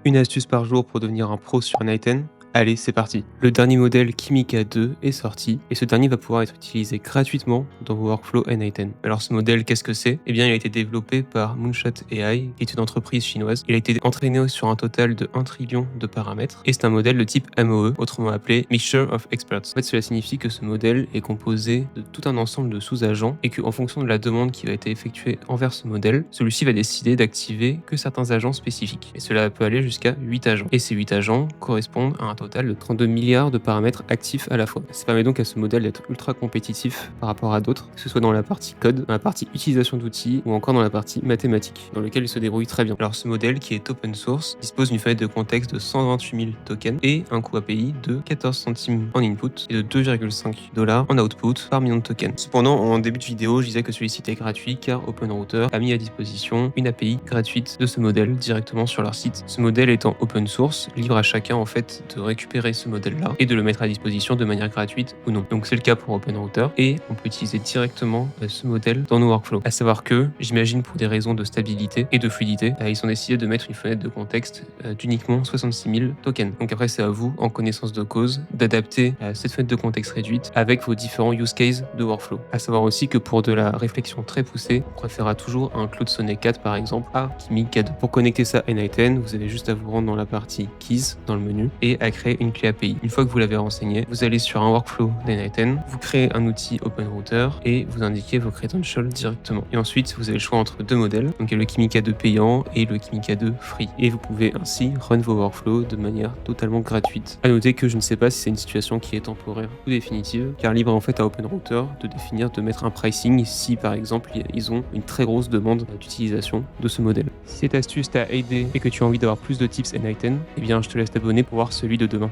Une astuce par jour pour devenir un pro sur N8N? Allez, c'est parti. Le dernier modèle Kimika 2 est sorti et ce dernier va pouvoir être utilisé gratuitement dans vos workflows N8N. Alors ce modèle, qu'est-ce que c'est? Eh bien, il a été développé par Moonshot AI, qui est une entreprise chinoise. Il a été entraîné sur un total de 1 trillion de paramètres et c'est un modèle de type MOE, autrement appelé Mixture of Experts. En fait, cela signifie que ce modèle est composé de tout un ensemble de sous-agents et qu'en fonction de la demande qui va être effectuée envers ce modèle, celui-ci va décider d'activer que certains agents spécifiques. Et cela peut aller jusqu'à 8 agents. Et ces 8 agents correspondent à un total de 32 milliards de paramètres actifs à la fois. Ça permet donc à ce modèle d'être ultra compétitif par rapport à d'autres, que ce soit dans la partie code, dans la partie utilisation d'outils ou encore dans la partie mathématiques, dans lequel il se débrouille très bien. Alors ce modèle, qui est open source, dispose d'une fenêtre de contexte de 128 000 tokens et un coût API de 14 centimes en input et de 2,5 $ en output par million de tokens. Cependant, en début de vidéo, je disais que celui-ci était gratuit car OpenRouter a mis à disposition une API gratuite de ce modèle directement sur leur site. Ce modèle étant open source, libre à chacun en fait de récupérer ce modèle-là et de le mettre à disposition de manière gratuite ou non. Donc c'est le cas pour OpenRouter et on peut utiliser directement ce modèle dans nos workflows. À savoir que, j'imagine pour des raisons de stabilité et de fluidité, ils ont décidé de mettre une fenêtre de contexte d'uniquement 66 000 tokens. Donc après c'est à vous, en connaissance de cause, d'adapter cette fenêtre de contexte réduite avec vos différents use cases de workflow. À savoir aussi que pour de la réflexion très poussée, on préférera toujours un Claude Sonnet 4 par exemple à Kimika 2. Pour connecter ça à N8N, vous avez juste à vous rendre dans la partie Keys dans le menu et à créer une clé API. Une fois que vous l'avez renseigné, vous allez sur un workflow d'N8N, vous créez un outil OpenRouter et vous indiquez vos credentials directement. Et ensuite, vous avez le choix entre deux modèles, donc le Kimika 2 payant et le Kimika 2 free. Et vous pouvez ainsi run vos workflows de manière totalement gratuite. À noter que je ne sais pas si c'est une situation qui est temporaire ou définitive, car libre en fait à OpenRouter de mettre un pricing si par exemple ils ont une très grosse demande d'utilisation de ce modèle. Si cette astuce t'a aidé et que tu as envie d'avoir plus de tips N8N, eh bien je te laisse t'abonner pour voir celui de demain.